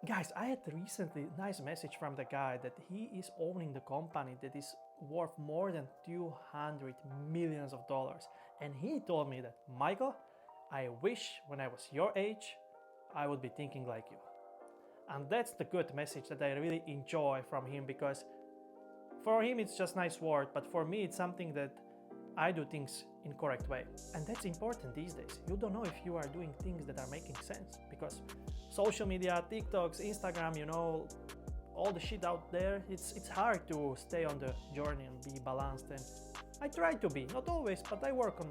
Guys, I had recently a nice message from the guy that he is owning the company that is worth more than 200 millions of dollars. And he told me that, Michael, I wish when I was your age, I would be thinking like you. And that's the good message that I really enjoy from him, because for him it's just nice word, but for me it's something that I do things in correct way. And that's important these days. You don't know if you are doing things that are making sense, because social media, TikToks, Instagram, all the shit out there, it's hard to stay on the journey and be balanced. And I try to be, not always, but I work on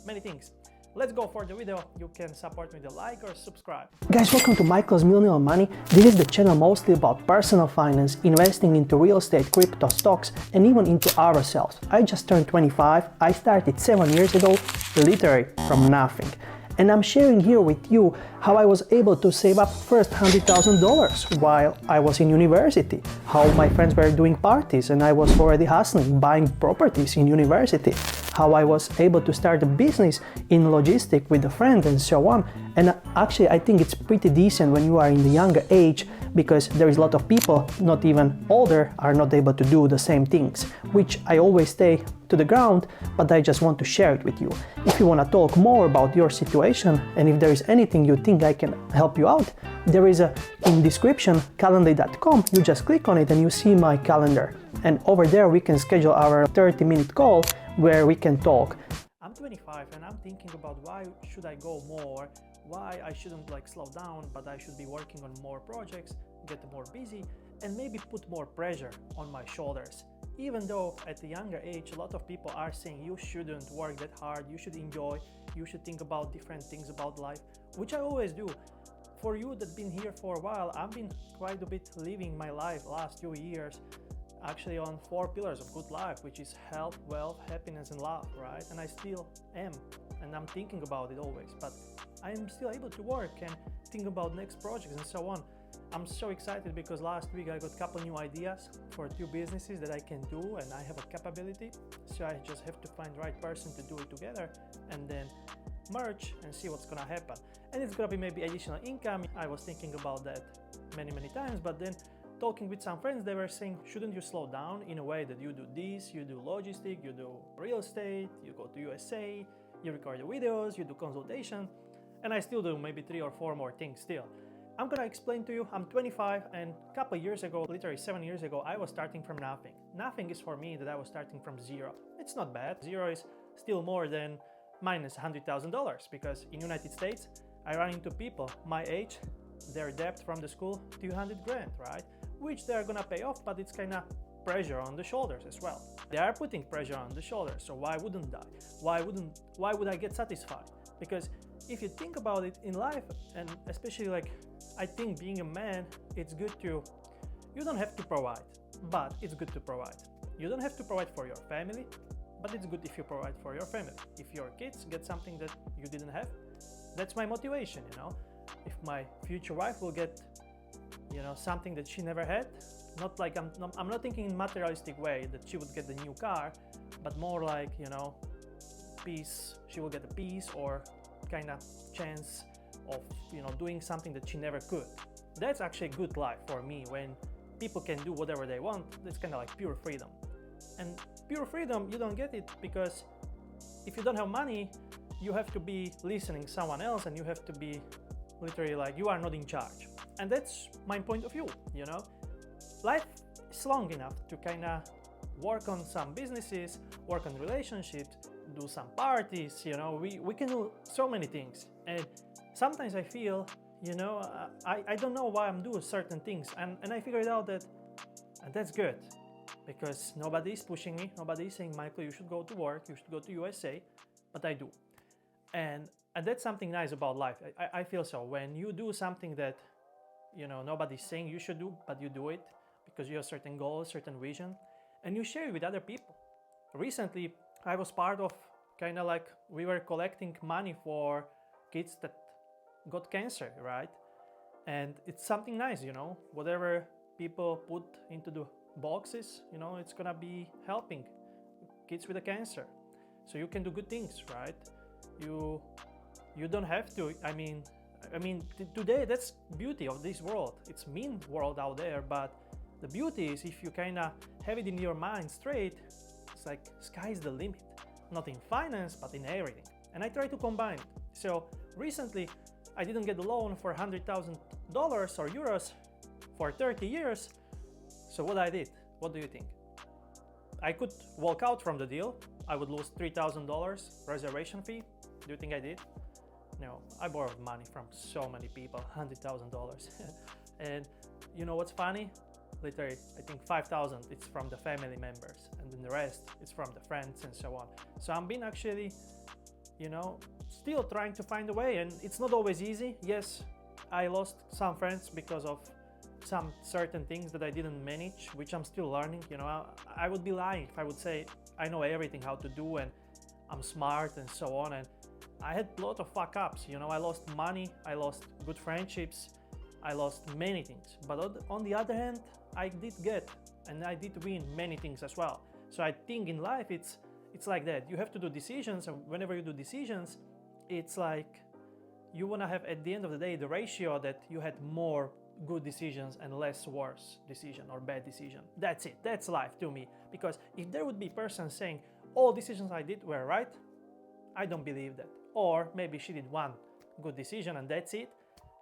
many things. Let's go for the video. You can support me with a like or subscribe. Guys, welcome to Michael's Millionaire Money. This is the channel mostly about personal finance, investing into real estate, crypto, stocks, and even into ourselves. I just turned 25. I started 7 years ago, literally from nothing. And I'm sharing here with you how I was able to save up first $100,000 while I was in university, how my friends were doing parties and I was already hustling, buying properties in university, how I was able to start a business in logistics with a friend and so on. And actually I think it's pretty decent when you are in the younger age, because there is a lot of people, not even older, are not able to do the same things, which I always stay to the ground, but I just want to share it with you. If you want to talk more about your situation, and if there is anything you think I can help you out, there is in description, calendly.com. You just click on it and you see my calendar. And over there we can schedule our 30-minute call where we can talk. I'm 25 and I'm thinking about why should I go more, why I shouldn't slow down, but I should be working on more projects, get more busy, and maybe put more pressure on my shoulders. Even though at the younger age, a lot of people are saying you shouldn't work that hard, you should enjoy, you should think about different things about life, which I always do. For you that been here for a while, I've been quite a bit living my life last few years, actually on 4 pillars of good life, which is health, wealth, happiness, and love, right? And I still am, and I'm thinking about it always, but I'm still able to work and think about next projects and so on. I'm so excited because last week I got a couple new ideas for 2 businesses that I can do, and I have a capability, so I just have to find the right person to do it together and then merge and see what's gonna happen. And it's gonna be maybe additional income. I was thinking about that many times, but then talking with some friends, they were saying, shouldn't you slow down in a way that you do this, you do logistics, you do real estate, you go to USA, you record your videos, you do consultation, and I still do maybe 3 or 4 more things still. I'm gonna explain to you, I'm 25, and a couple years ago, literally 7 years ago, I was starting from nothing. Nothing is for me that I was starting from zero. It's not bad. Zero is still more than minus $100,000, because in United States, I run into people my age, their debt from the school, 200 grand, right? Which they're gonna pay off, but it's kind of pressure on the shoulders as well. They are putting pressure on the shoulders, so why wouldn't I? Why would I get satisfied? Because if you think about it in life, and especially I think being a man, it's good to, you don't have to provide, but it's good to provide. You don't have to provide for your family, but it's good if you provide for your family. If your kids get something that you didn't have, that's my motivation, If my future wife will get something that she never had, not like I'm not thinking in materialistic way that she would get the new car, but more like peace. She will get a peace or kind of chance of doing something that she never could. That's actually a good life for me, when people can do whatever they want. That's kind of like pure freedom. And pure freedom, you don't get it because if you don't have money, you have to be listening someone else, and you have to be literally you are not in charge. And that's my point of view. Life is long enough to kind of work on some businesses, work on relationships, do some parties. We can do so many things. And sometimes I feel I don't know why I'm doing certain things, and I figured out that that's good, because nobody is pushing me, nobody is saying, Michael, you should go to work, you should go to USA, but I do. And that's something nice about life. I feel so. When you do something that nobody's saying you should do, but you do it because you have certain goals, certain vision, and you share it with other people. Recently, I was part of we were collecting money for kids that got cancer, right? And it's something nice, whatever people put into the boxes, it's gonna be helping kids with the cancer. So you can do good things, right? You don't have to, I mean, today that's beauty of this world. It's mean world out there, but the beauty is if you kind of have it in your mind straight, it's like sky's the limit. Not in finance, but in everything. And I try to combine it. So recently, I didn't get a loan for $100,000 or euros for 30 years. So what I did, what do you think? I could walk out from the deal. I would lose $3,000 reservation fee. Do you think I did? No, I borrowed money from so many people, $100,000. And you know what's funny? Literally, I think 5,000 it's from the family members, and then the rest is from the friends and so on. So I'm being actually, still trying to find a way, and it's not always easy. Yes, I lost some friends because of some certain things that I didn't manage, which I'm still learning. I would be lying if I would say I know everything how to do and I'm smart and so on. And I had a lot of fuck ups. I lost money, I lost good friendships, I lost many things. But on the other hand, I did get and I did win many things as well. So I think in life it's like that. You have to do decisions, and whenever you do decisions, it's like you want to have at the end of the day the ratio that you had more good decisions and less worse decision or bad decision. That's it. That's life to me. Because if there would be a person saying all decisions I did were right, I don't believe that. Or maybe she did one good decision and that's it.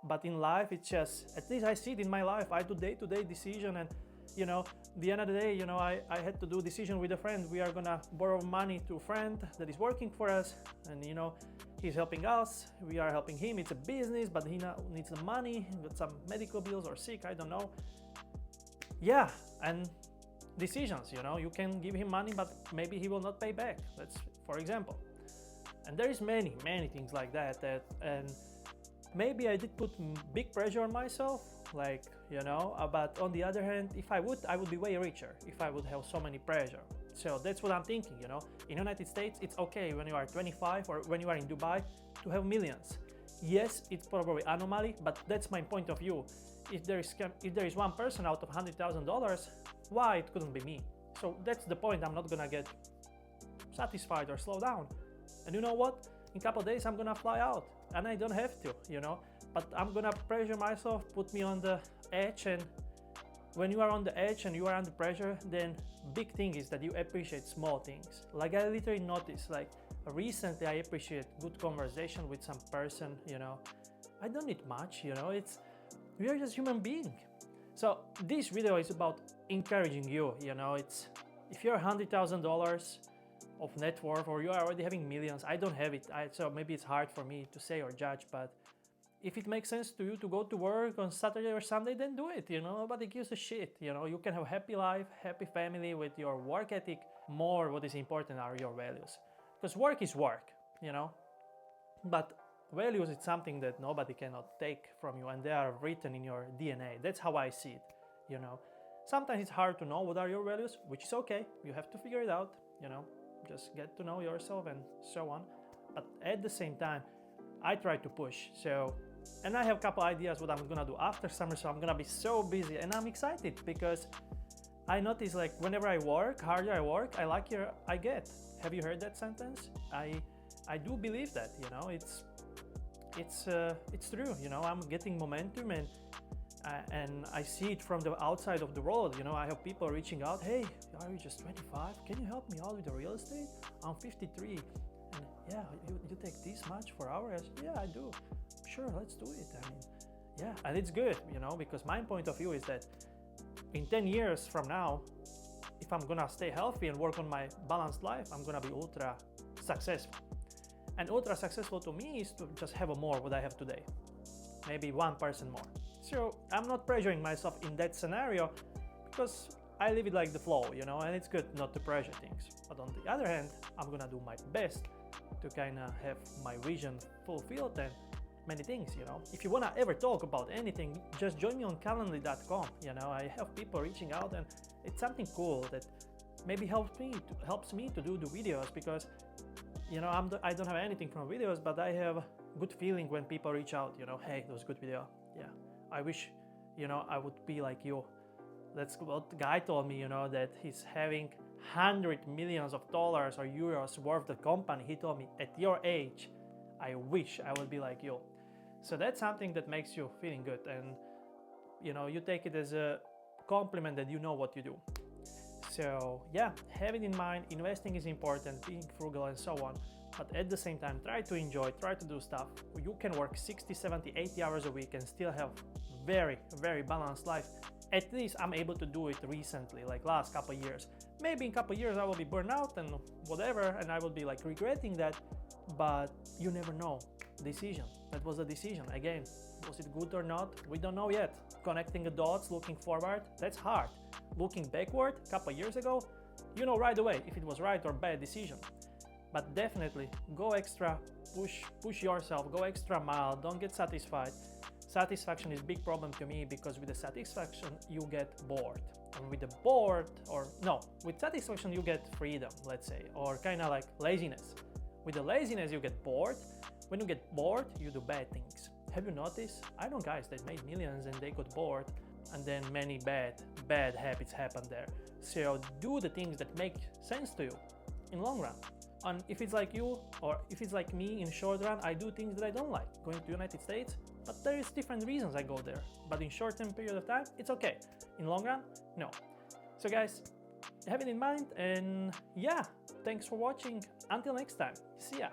But in life, it's just, at least I see it in my life. I do day-to-day decision, and the end of the day, I had to do a decision with a friend. We are gonna borrow money to a friend that is working for us, and he's helping us. We are helping him. It's a business, but he needs the money. He got some medical bills or sick, I don't know. Yeah, and decisions. You can give him money, but maybe he will not pay back. That's for example. And there is many things like that. And maybe I did put big pressure on myself, but on the other hand, if I would be way richer if I would have so many pressure. So that's what I'm thinking, In United States, it's okay when you are 25 or when you are in Dubai to have millions. Yes, it's probably anomaly, but that's my point of view. If there is one person out of $100,000, why it couldn't be me? So that's the point. I'm not gonna get satisfied or slow down. And you know what? In a couple of days, I'm gonna fly out. And I don't have to, but I'm gonna pressure myself, put me on the edge. And when you are on the edge and you are under pressure, then big thing is that you appreciate small things. Like I literally noticed, recently I appreciate good conversation with some person, I don't need much, we are just human being. So this video is about encouraging you, it's, if you're $100,000 of net worth, or you are already having millions. I don't have it, so maybe it's hard for me to say or judge, but if it makes sense to you to go to work on Saturday or Sunday, then do it. Nobody gives a shit. You can have a happy life, happy family with your work ethic. More what is important are your values, because work is work, but values is something that nobody cannot take from you, and they are written in your DNA. That's how I see it. Sometimes it's hard to know what are your values, which is okay. You have to figure it out. Just get to know yourself and so on. But at the same time, I try to push. And I have a couple ideas what I'm gonna do after summer. So I'm gonna be so busy, and I'm excited because I notice whenever I work, harder I work, I luckier I get. Have you heard that sentence? I do believe that. It's true. I'm getting momentum, and I see it from the outside of the world. I have people reaching out. Hey, are you just 25? Can you help me out with the real estate? I'm 53. And yeah, you take this much for hours? Yeah, I do. Sure, let's do it. Yeah, and it's good, because my point of view is that in 10 years from now, if I'm gonna stay healthy and work on my balanced life, I'm gonna be ultra successful. And ultra successful to me is to just have more what I have today. Maybe 1% more. So I'm not pressuring myself in that scenario because I live it like the flow, and it's good not to pressure things. But on the other hand, I'm gonna do my best to kind of have my vision fulfilled and many things, If you wanna ever talk about anything, just join me on calendly.com. I have people reaching out, and it's something cool that maybe helps me to do the videos, because I don't have anything from videos, but I have good feeling when people reach out, hey, that was a good video. Yeah, I wish, I would be like you. That's what the guy told me, that he's having $100 million or euros worth of company. He told me, at your age, I wish I would be like you. So that's something that makes you feeling good, and you take it as a compliment that you know what you do. So yeah, have it in mind, investing is important, being frugal and so on, but at the same time try to enjoy, try to do stuff. You can work 60, 70, 80 hours a week and still have very, very balanced life. At least I'm able to do it recently, like last couple of years. Maybe in a couple of years I will be burned out and whatever, and I will be like regretting that, but you never know. Decision. That was a decision. Again, was it good or not? We don't know yet. Connecting the dots, looking forward, that's hard. Looking backward, a couple of years ago, you know right away if it was right or bad decision. But definitely go extra, push yourself, go extra mile, don't get satisfied. Satisfaction is a big problem to me, because with the satisfaction you get bored. And with the with satisfaction you get freedom, let's say, or kind of like laziness. With the laziness you get bored. When you get bored, you do bad things. Have you noticed? I know guys that made millions and they got bored, and then many bad habits happen there. So do the things that make sense to you in long run. And if it's like you, or if it's like me, in short run, I do things that I don't like. Going to the United States, but there is different reasons I go there. But in short-term period of time, it's okay. In long run, no. So guys, have it in mind, and yeah, thanks for watching. Until next time, see ya.